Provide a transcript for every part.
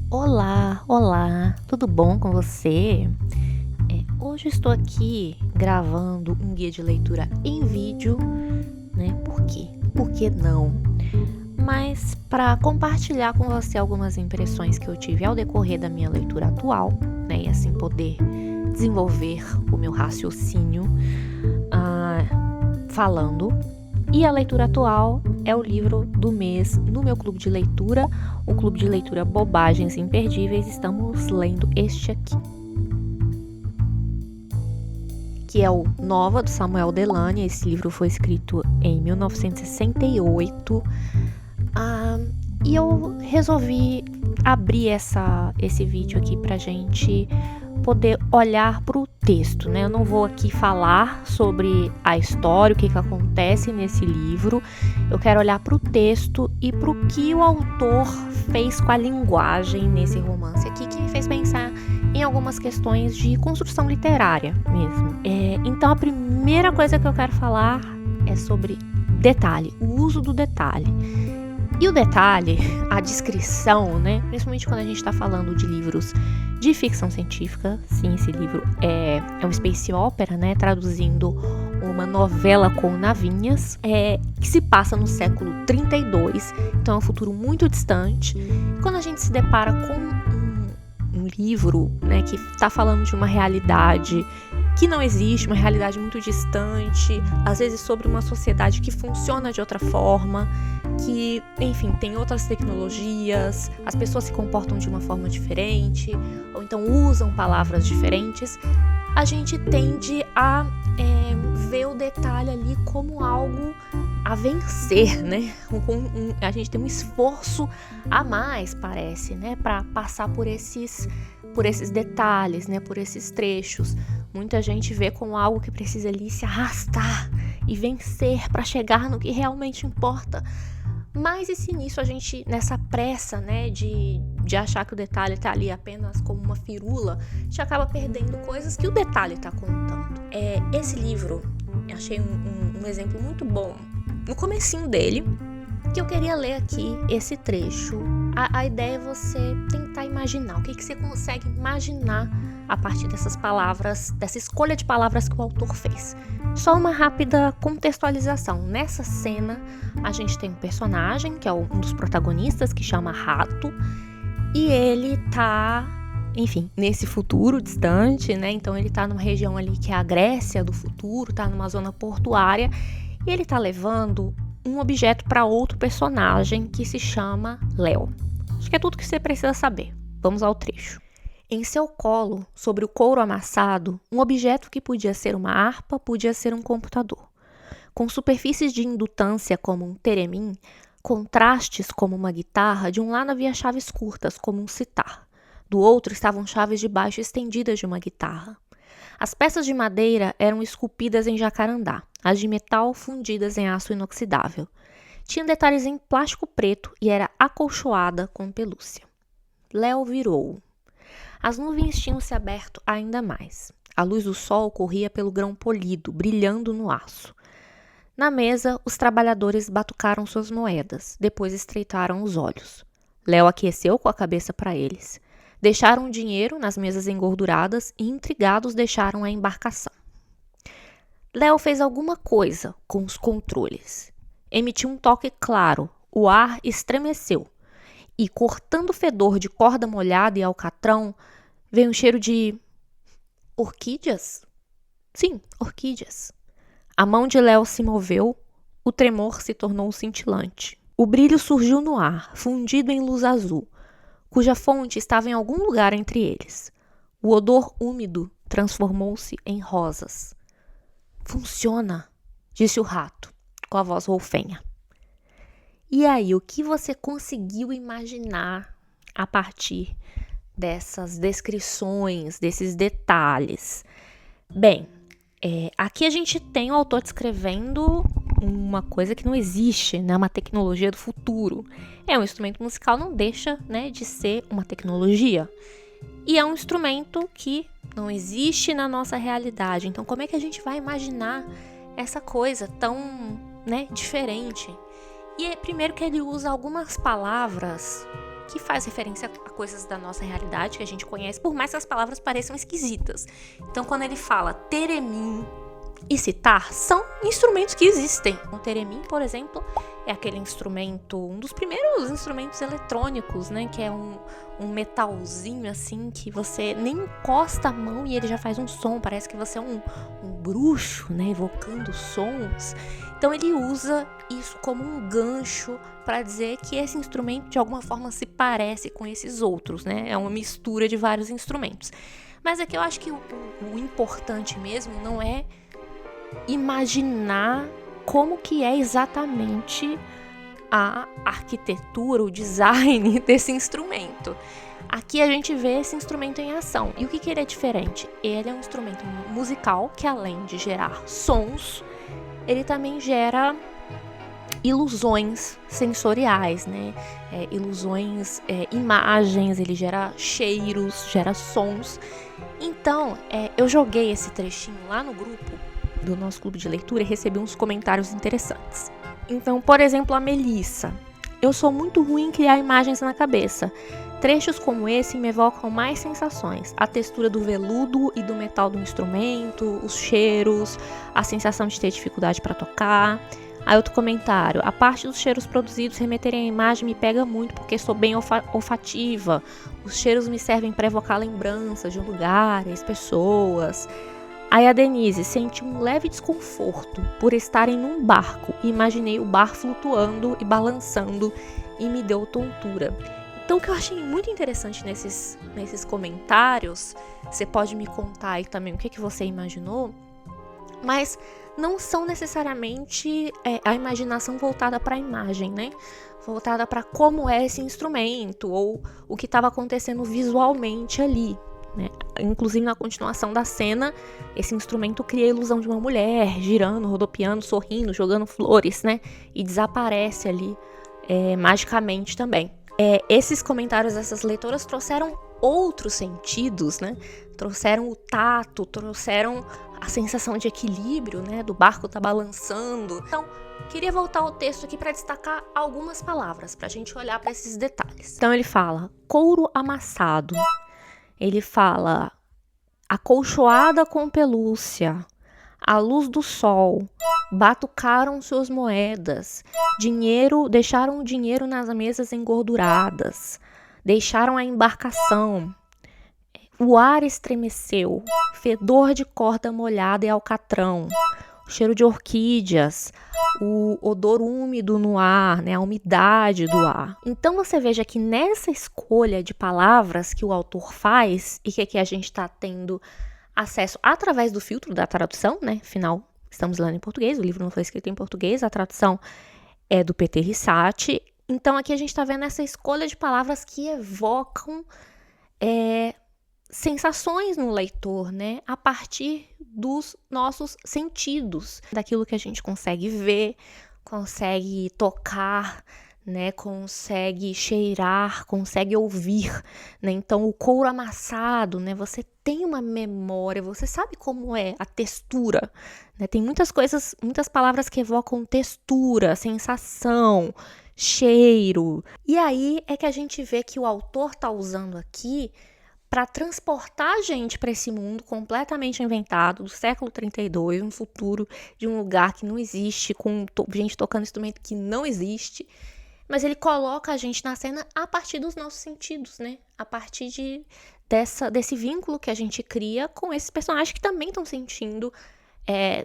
Olá, olá, tudo bom com você? Hoje estou aqui gravando um guia de leitura em vídeo, né? Por quê? Por que não? Mas para compartilhar com você algumas impressões que eu tive ao decorrer da minha leitura atual, né? E assim poder desenvolver o meu raciocínio falando. E a leitura atual é o livro do mês no meu clube de leitura, o clube de leitura Bobagens Imperdíveis. Estamos lendo este aqui, que é o Nova, do Samuel Delany. Esse livro foi escrito em 1968. E eu resolvi abrir esse vídeo aqui pra gente poder olhar para o texto, né? Eu não vou aqui falar sobre a história, o que acontece nesse livro. Eu quero olhar para o texto e para o que o autor fez com a linguagem nesse romance aqui, que me fez pensar em algumas questões de construção literária mesmo. Então, a primeira coisa que eu quero falar é sobre detalhe, o uso do detalhe. E o detalhe, a descrição, né? Principalmente quando a gente está falando de livros de ficção científica. Sim, esse livro é um space opera, né? Traduzindo uma novela com navinhas, que se passa no século 32. Então é um futuro muito distante. Quando a gente se depara com um livro, né, que está falando de uma realidade que não existe, uma realidade muito distante, às vezes sobre uma sociedade que funciona de outra forma, que, enfim, tem outras tecnologias, as pessoas se comportam de uma forma diferente, ou então usam palavras diferentes, a gente tende a ver o detalhe ali como algo a vencer, né? A gente tem um esforço a mais, parece, né? Para passar por esses detalhes, né? Por esses trechos. Muita gente vê como algo que precisa ali se arrastar e vencer para chegar no que realmente importa. Mas esse início, a gente, nessa pressa, né, de achar que o detalhe está ali apenas como uma firula, a gente acaba perdendo coisas que o detalhe está contando. Esse livro, eu achei um exemplo muito bom no comecinho dele, que eu queria ler aqui esse trecho. A ideia é você tentar imaginar, o que você consegue imaginar a partir dessas palavras, dessa escolha de palavras que o autor fez. Só uma rápida contextualização. Nessa cena, a gente tem um personagem, que é um dos protagonistas, que chama Rato, e ele tá, enfim, nesse futuro distante, né? Então ele tá numa região ali que é a Grécia do futuro, tá numa zona portuária, e ele tá levando um objeto para outro personagem que se chama Léo. Acho que é tudo que você precisa saber. Vamos ao trecho. Em seu colo, sobre o couro amassado, um objeto que podia ser uma harpa, podia ser um computador. Com superfícies de indutância como um teremim, contrastes como uma guitarra, de um lado havia chaves curtas como um citar. Do outro estavam chaves de baixo estendidas de uma guitarra. As peças de madeira eram esculpidas em jacarandá, as de metal fundidas em aço inoxidável. Tinha detalhes em plástico preto e era acolchoada com pelúcia. Léo virou. As nuvens tinham se aberto ainda mais. A luz do sol corria pelo grão polido, brilhando no aço. Na mesa, os trabalhadores batucaram suas moedas, depois estreitaram os olhos. Léo aqueceu com a cabeça para eles. Deixaram o dinheiro nas mesas engorduradas e, intrigados, deixaram a embarcação. Léo fez alguma coisa com os controles. Emitiu um toque claro, o ar estremeceu. E, cortando o fedor de corda molhada e alcatrão, veio um cheiro de orquídeas? Sim, orquídeas. A mão de Léo se moveu, o tremor se tornou cintilante. O brilho surgiu no ar, fundido em luz azul, cuja fonte estava em algum lugar entre eles. O odor úmido transformou-se em rosas. Funciona, disse o rato, com a voz rouquenha. E aí, o que você conseguiu imaginar a partir dessas descrições, desses detalhes? Bem, aqui a gente tem o autor descrevendo uma coisa que não existe, né? Uma tecnologia do futuro. Um instrumento musical, não deixa, né, de ser uma tecnologia. E é um instrumento que não existe na nossa realidade. Então, como é que a gente vai imaginar essa coisa tão, né, diferente? E primeiro que ele usa algumas palavras que faz referência a coisas da nossa realidade que a gente conhece, por mais que as palavras pareçam esquisitas. Então, quando ele fala teremin e citar, são instrumentos que existem. O teremin, por exemplo, é aquele instrumento, um dos primeiros instrumentos eletrônicos, né? Que é um metalzinho assim, que você nem encosta a mão e ele já faz um som. Parece que você é um bruxo, né? Evocando sons. Então ele usa isso como um gancho para dizer que esse instrumento de alguma forma se parece com esses outros, né? É uma mistura de vários instrumentos. Mas aqui eu acho que o importante mesmo não é imaginar como que é exatamente a arquitetura, o design desse instrumento. Aqui a gente vê esse instrumento em ação. E o que ele é diferente? Ele é um instrumento musical que, além de gerar sons, ele também gera ilusões sensoriais, né? Ilusões, imagens, ele gera cheiros, gera sons. Então, eu joguei esse trechinho lá no grupo do nosso clube de leitura e recebi uns comentários interessantes. Então, por exemplo, a Melissa. Eu sou muito ruim em criar imagens na cabeça. Trechos como esse me evocam mais sensações. A textura do veludo e do metal do instrumento, os cheiros, a sensação de ter dificuldade para tocar. Aí outro comentário. A parte dos cheiros produzidos remeterem à imagem me pega muito porque sou bem olfativa. Os cheiros me servem para evocar lembranças de lugares, pessoas. Aí a Denise, senti um leve desconforto por estarem num barco e imaginei o bar flutuando e balançando e me deu tontura. Então o que eu achei muito interessante nesses comentários, você pode me contar aí também o que você imaginou, mas não são necessariamente a imaginação voltada para a imagem, né? Voltada para como é esse instrumento ou o que estava acontecendo visualmente ali. Né? Inclusive na continuação da cena, esse instrumento cria a ilusão de uma mulher girando, rodopiando, sorrindo, jogando flores, né? E desaparece ali magicamente também. Esses comentários dessas leitoras trouxeram outros sentidos, né? Trouxeram o tato, trouxeram a sensação de equilíbrio, né? Do barco tá balançando. Então, queria voltar ao texto aqui para destacar algumas palavras, para a gente olhar para esses detalhes. Então ele fala couro amassado. Ele fala acolchoada com pelúcia, à luz do sol, batucaram suas moedas, deixaram o dinheiro nas mesas engorduradas, deixaram a embarcação, o ar estremeceu, fedor de corda molhada e alcatrão, o cheiro de orquídeas, o odor úmido no ar, né, a umidade do ar. Então você veja que nessa escolha de palavras que o autor faz e que aqui a gente está tendo acesso através do filtro da tradução, né? Afinal, estamos lendo em português, o livro não foi escrito em português, a tradução é do Peter Rissati. Então aqui a gente está vendo essa escolha de palavras que evocam sensações no leitor, né? A partir dos nossos sentidos, daquilo que a gente consegue ver, consegue tocar, né? Consegue cheirar, consegue ouvir, né? Então o couro amassado, né? Você tem uma memória, você sabe como é a textura, né? Tem muitas palavras que evocam textura, sensação, cheiro. E aí é que a gente vê que o autor tá usando aqui para transportar a gente para esse mundo completamente inventado do século 32, um futuro de um lugar que não existe, com gente tocando instrumento que não existe, mas ele coloca a gente na cena a partir dos nossos sentidos, né? A partir desse vínculo que a gente cria com esses personagens que também estão sentindo,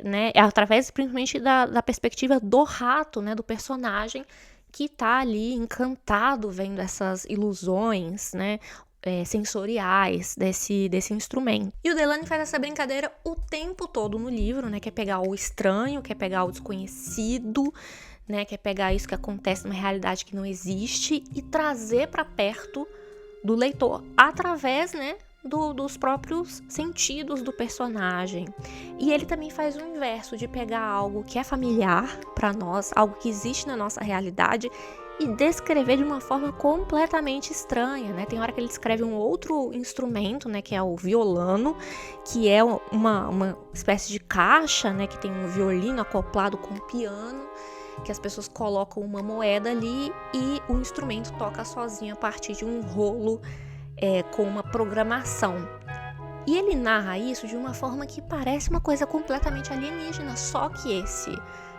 né? Através principalmente da perspectiva do rato, né? Do personagem que tá ali encantado vendo essas ilusões, né? Sensoriais desse instrumento. E o Delany faz essa brincadeira o tempo todo no livro, né? Quer pegar o estranho, quer pegar o desconhecido, né? Quer pegar isso que acontece numa realidade que não existe e trazer para perto do leitor através, né? Dos próprios sentidos do personagem. E ele também faz o inverso, de pegar algo que é familiar para nós, algo que existe na nossa realidade e descrever de uma forma completamente estranha, né? Tem hora que ele descreve um outro instrumento, né? Que é o violano, que é uma espécie de caixa, né? Que tem um violino acoplado com um piano. que as pessoas colocam uma moeda ali e o instrumento toca sozinho a partir de um rolo com uma programação. E ele narra isso de uma forma que parece uma coisa completamente alienígena, só que esse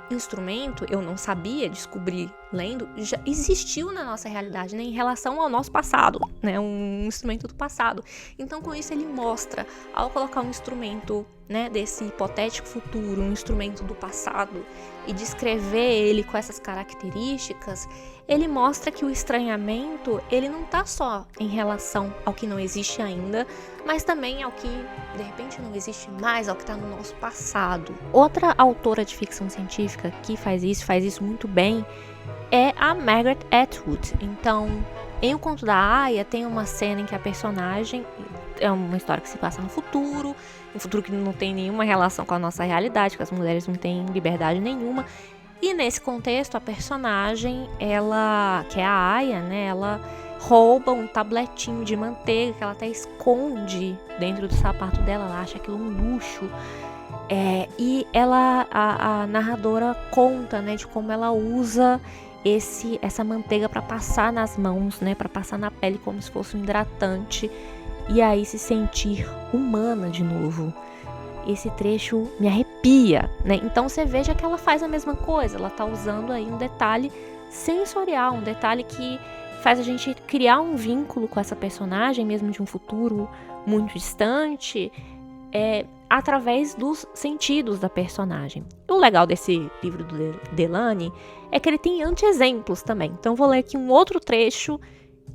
instrumento, eu não sabia, descobri lendo, já existiu na nossa realidade, né, em relação ao nosso passado, né, um instrumento do passado. Então, com isso, ele mostra, ao colocar um instrumento, né, desse hipotético futuro, um instrumento do passado, e descrever ele com essas características, ele mostra que o estranhamento, ele não está só em relação ao que não existe ainda, mas também ao que, de repente, não existe mais, ao que está no nosso passado. Outra autora de ficção científica que faz isso muito bem, é a Margaret Atwood. Então, em O Conto da Aia, tem uma cena em que a personagem, é uma história que se passa no futuro, um futuro que não tem nenhuma relação com a nossa realidade, que as mulheres não têm liberdade nenhuma. E nesse contexto, a personagem, ela, que é a Aia, né, ela rouba um tabletinho de manteiga que ela até esconde dentro do sapato dela, ela acha aquilo um luxo. E ela, a narradora conta, né, de como ela usa essa manteiga para passar nas mãos, né, para passar na pele como se fosse um hidratante e aí se sentir humana de novo. Esse trecho me arrepia, né? Então você veja que ela faz a mesma coisa, ela tá usando aí um detalhe sensorial, um detalhe que faz a gente criar um vínculo com essa personagem, mesmo de um futuro muito distante, através dos sentidos da personagem. O legal desse livro do Delany é que ele tem anti-exemplos também. Então vou ler aqui um outro trecho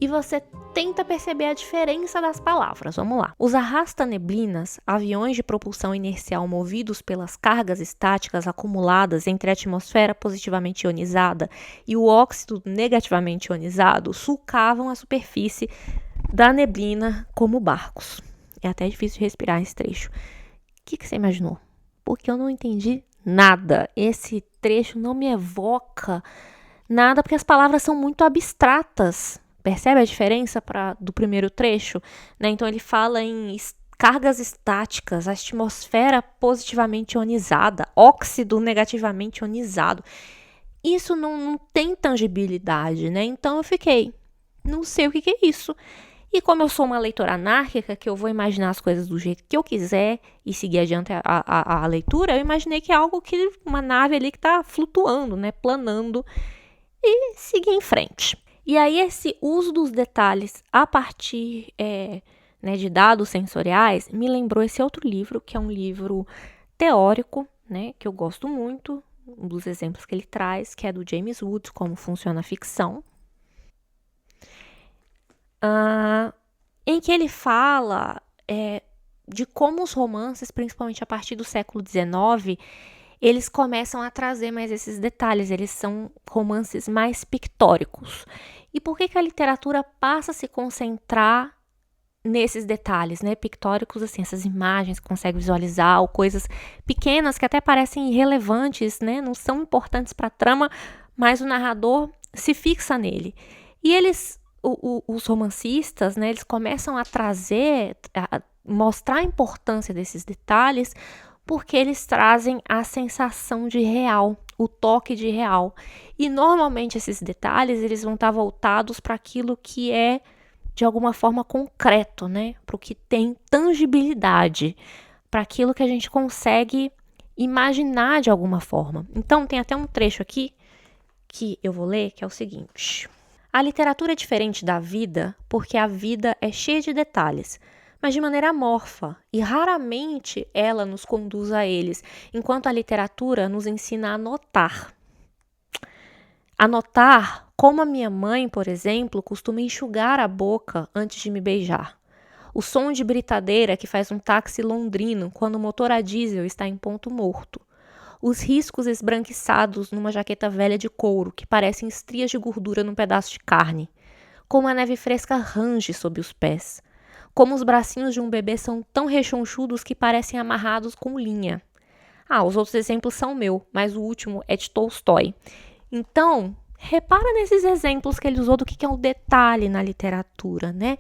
e você tenta perceber a diferença das palavras. Vamos lá. Os arrasta-neblinas, aviões de propulsão inercial movidos pelas cargas estáticas acumuladas entre a atmosfera positivamente ionizada e o óxido negativamente ionizado, sulcavam a superfície da neblina como barcos. É até difícil de respirar esse trecho. O que você imaginou? Porque eu não entendi nada. Esse trecho não me evoca nada, porque as palavras são muito abstratas. Percebe a diferença do primeiro trecho? Né? Então ele fala em cargas estáticas, atmosfera positivamente ionizada, óxido negativamente ionizado. Isso não tem tangibilidade, né? Então eu fiquei, não sei o que é isso. E como eu sou uma leitora anárquica, que eu vou imaginar as coisas do jeito que eu quiser e seguir adiante a leitura, eu imaginei que é algo que, uma nave ali que está flutuando, né, planando, e seguir em frente. E aí esse uso dos detalhes a partir né, de dados sensoriais me lembrou esse outro livro, que é um livro teórico, né, que eu gosto muito, um dos exemplos que ele traz, que é do James Wood, Como Funciona a Ficção, em que ele fala de como os romances, principalmente a partir do século XIX, eles começam a trazer mais esses detalhes, eles são romances mais pictóricos. E por que a literatura passa a se concentrar nesses detalhes, né, pictóricos, assim, essas imagens que consegue visualizar, ou coisas pequenas que até parecem irrelevantes, né, não são importantes para a trama, mas o narrador se fixa nele. E os romancistas, né, eles começam a mostrar a importância desses detalhes, porque eles trazem a sensação de real, o toque de real. E normalmente esses detalhes, eles vão estar voltados para aquilo que é de alguma forma concreto, né? Para o que tem tangibilidade, para aquilo que a gente consegue imaginar de alguma forma. Então tem até um trecho aqui que eu vou ler, que é o seguinte: a literatura é diferente da vida porque a vida é cheia de detalhes, mas de maneira amorfa, e raramente ela nos conduz a eles, enquanto a literatura nos ensina a notar. A notar como a minha mãe, por exemplo, costuma enxugar a boca antes de me beijar. O som de britadeira que faz um táxi londrino quando o motor a diesel está em ponto morto. Os riscos esbranquiçados numa jaqueta velha de couro que parecem estrias de gordura num pedaço de carne. Como a neve fresca range sob os pés. Como os bracinhos de um bebê são tão rechonchudos que parecem amarrados com linha. Os outros exemplos são meu, mas o último é de Tolstói. Então, repara nesses exemplos que ele usou do que é o detalhe na literatura, né?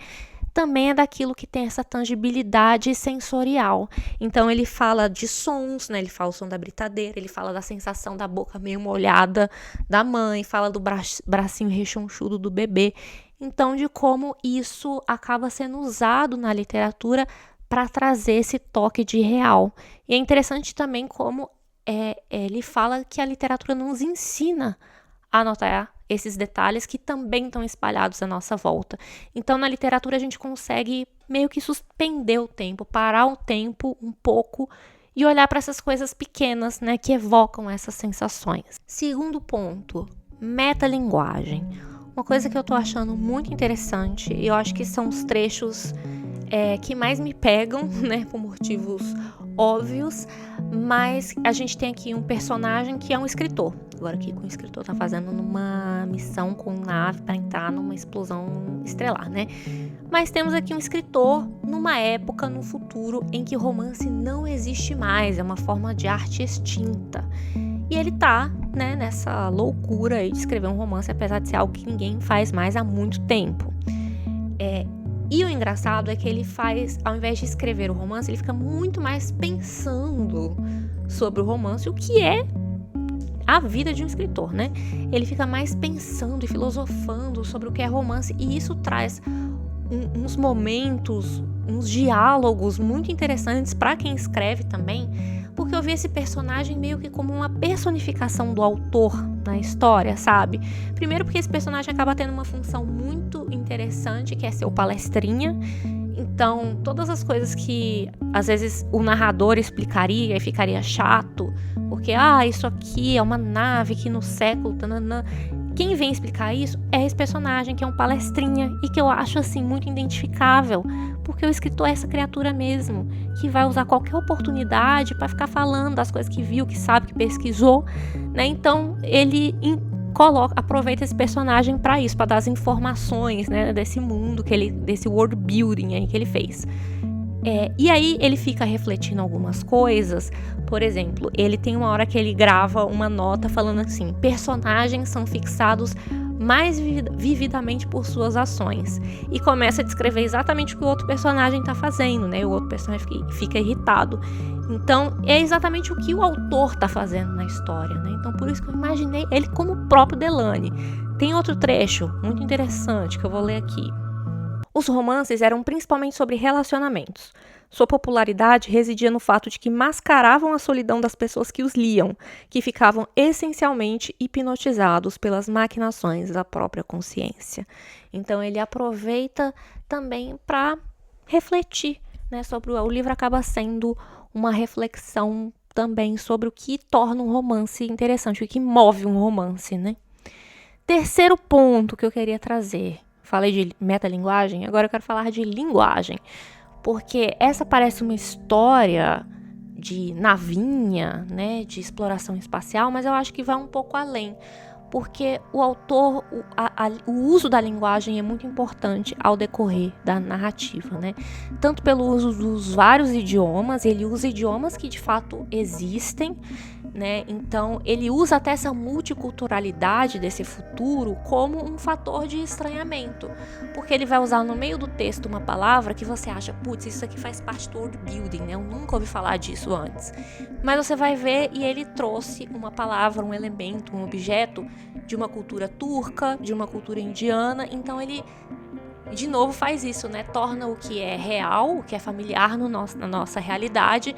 também é daquilo que tem essa tangibilidade sensorial. Então ele fala de sons, né? Ele fala o som da britadeira, ele fala da sensação da boca meio molhada da mãe, fala do bracinho rechonchudo do bebê. Então, de como isso acaba sendo usado na literatura para trazer esse toque de real. E é interessante também como ele fala que a literatura nos ensina a notar esses detalhes que também estão espalhados à nossa volta. Então, na literatura, a gente consegue meio que suspender o tempo, parar o tempo um pouco e olhar para essas coisas pequenas, né, que evocam essas sensações. Segundo ponto, metalinguagem. Uma coisa que eu tô achando muito interessante, e eu acho que são os trechos que mais me pegam, né, por motivos óbvios, mas a gente tem aqui um personagem que é um escritor. Agora aqui o escritor tá fazendo uma missão com nave para entrar numa explosão estelar, né? Mas temos aqui um escritor numa época, no futuro, em que o romance não existe mais, é uma forma de arte extinta. E ele tá, né, nessa loucura aí de escrever um romance, apesar de ser algo que ninguém faz mais há muito tempo. E o engraçado é que ele faz, ao invés de escrever o romance, ele fica muito mais pensando sobre o romance, o que é a vida de um escritor, né? Ele fica mais pensando e filosofando sobre o que é romance, e isso traz uns momentos, uns diálogos muito interessantes para quem escreve também, porque eu vi esse personagem meio que como uma personificação do autor na história, sabe? Primeiro porque esse personagem acaba tendo uma função muito interessante, que é ser o palestrinha. Então, todas as coisas que às vezes o narrador explicaria e ficaria chato, porque isso aqui é uma nave que no século tananã, quem vem explicar isso é esse personagem que é um palestrinha e que eu acho assim muito identificável, porque o escritor é essa criatura mesmo, que vai usar qualquer oportunidade para ficar falando das coisas que viu, que sabe, que pesquisou, né? Então ele aproveita esse personagem para isso, para dar as informações, né, desse mundo desse world building aí que ele fez. E aí ele fica refletindo algumas coisas. Por exemplo, ele tem uma hora que ele grava uma nota falando assim: personagens são fixados mais vividamente por suas ações, e começa a descrever exatamente o que o outro personagem está fazendo, né? O outro personagem fica irritado. Então é exatamente o que o autor está fazendo na história, né? Então por isso que eu imaginei ele como o próprio Delany. Tem outro trecho muito interessante que eu vou ler aqui. Os romances eram principalmente sobre relacionamentos. Sua popularidade residia no fato de que mascaravam a solidão das pessoas que os liam, que ficavam essencialmente hipnotizados pelas maquinações da própria consciência. Então ele aproveita também para refletir, né, sobre o livro acaba sendo uma reflexão também sobre o que torna um romance interessante, o que move um romance, né? Terceiro ponto que eu queria trazer. Falei de metalinguagem, agora eu quero falar de linguagem, porque essa parece uma história de navinha, né, de exploração espacial, mas eu acho que vai um pouco além, porque o autor, o uso da linguagem é muito importante ao decorrer da narrativa, né? Tanto pelo uso dos vários idiomas, ele usa idiomas que de fato existem, né? Então ele usa até essa multiculturalidade desse futuro como um fator de estranhamento, porque ele vai usar no meio do texto uma palavra que você acha, putz, isso aqui faz parte do world building, né? Eu nunca ouvi falar disso antes. Mas você vai ver e ele trouxe uma palavra, um elemento, um objeto de uma cultura turca, de uma cultura indiana. Então ele de novo faz isso, né? Torna o que é real, o que é familiar na nossa realidade,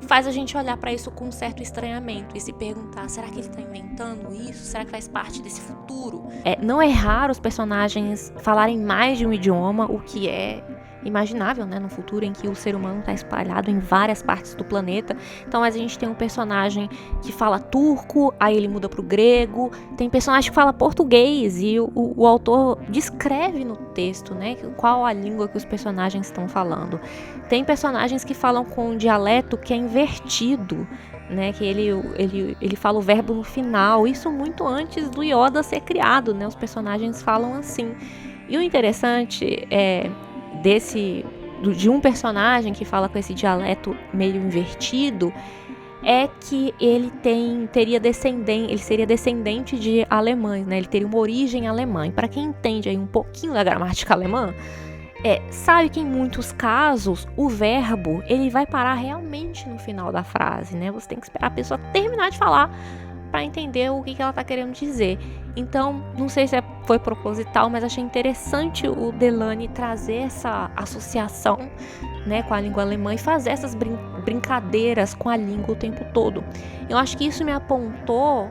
faz a gente olhar para isso com um certo estranhamento e se perguntar, será que ele está inventando isso? Será que faz parte desse futuro? Não é raro os personagens falarem mais de um idioma, o que é imaginável, né, no futuro em que o ser humano está espalhado em várias partes do planeta. Então a gente tem um personagem que fala turco, aí ele muda para o grego, tem personagem que fala português e o autor descreve no texto, né, qual a língua que os personagens estão falando. Tem personagens que falam com um dialeto que é invertido, né, que ele fala o verbo no final, isso muito antes do Yoda ser criado, né, os personagens falam assim. E o interessante de um personagem que fala com esse dialeto meio invertido é que ele seria descendente de alemães, né? Ele teria uma origem alemã. E para quem entende aí um pouquinho da gramática alemã, sabe que em muitos casos o verbo ele vai parar realmente no final da frase, né? Você tem que esperar a pessoa terminar de falar para entender o que ela está querendo dizer. Então, não sei se foi proposital, mas achei interessante o Delany trazer essa associação, né, com a língua alemã e fazer essas brincadeiras com a língua o tempo todo. Eu acho que isso me apontou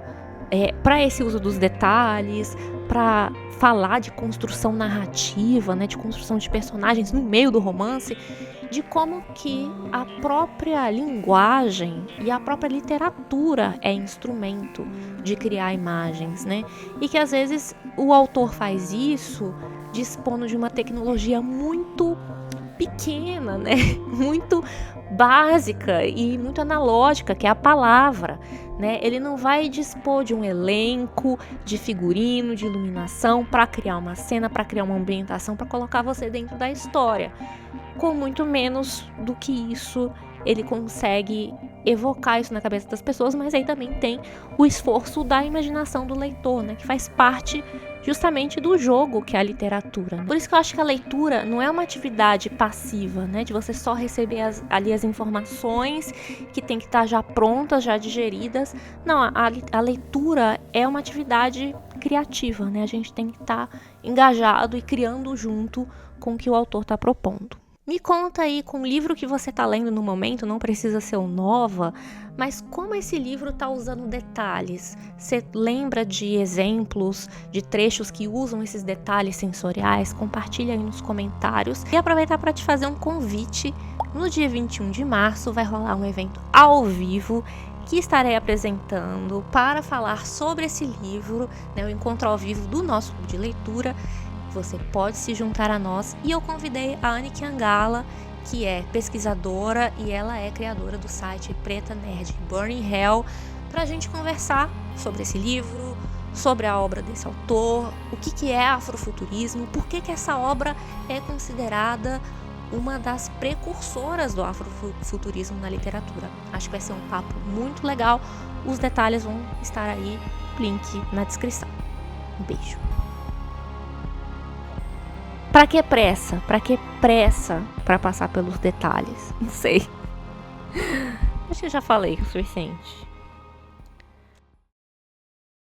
para esse uso dos detalhes, para falar de construção narrativa, né, de construção de personagens no meio do romance, de como que a própria linguagem e a própria literatura é instrumento de criar imagens, né? E que às vezes o autor faz isso dispondo de uma tecnologia muito pequena, né? Muito básica e muito analógica, que é a palavra, né? Ele não vai dispor de um elenco, de figurino, de iluminação para criar uma cena, para criar uma ambientação, para colocar você dentro da história. Com muito menos do que isso, ele consegue evocar isso na cabeça das pessoas, mas aí também tem o esforço da imaginação do leitor, né, que faz parte justamente do jogo que é a literatura. Por isso que eu acho que a leitura não é uma atividade passiva, né, de você só receber ali as informações que tem que estar já prontas, já digeridas. Não, a leitura é uma atividade criativa, né, a gente tem que estar engajado e criando junto com o que o autor está propondo. Me conta aí, com o livro que você está lendo no momento, não precisa ser o Nova, mas como esse livro está usando detalhes? Você lembra de exemplos, de trechos que usam esses detalhes sensoriais? Compartilha aí nos comentários. E aproveitar para te fazer um convite. No dia 21 de março vai rolar um evento ao vivo que estarei apresentando para falar sobre esse livro, né, o encontro ao vivo do nosso clube de leitura. Você pode se juntar a nós e eu convidei a Annick Angala, que é pesquisadora e ela é criadora do site Preta Nerd Burning Hell, para a gente conversar sobre esse livro, sobre a obra desse autor, o que é afrofuturismo, por que essa obra é considerada uma das precursoras do afrofuturismo na literatura. Acho que vai ser um papo muito legal. Os detalhes vão estar aí, link na descrição. Um beijo. Pra que pressa? Pra que pressa pra passar pelos detalhes? Não sei. Acho que eu já falei o suficiente.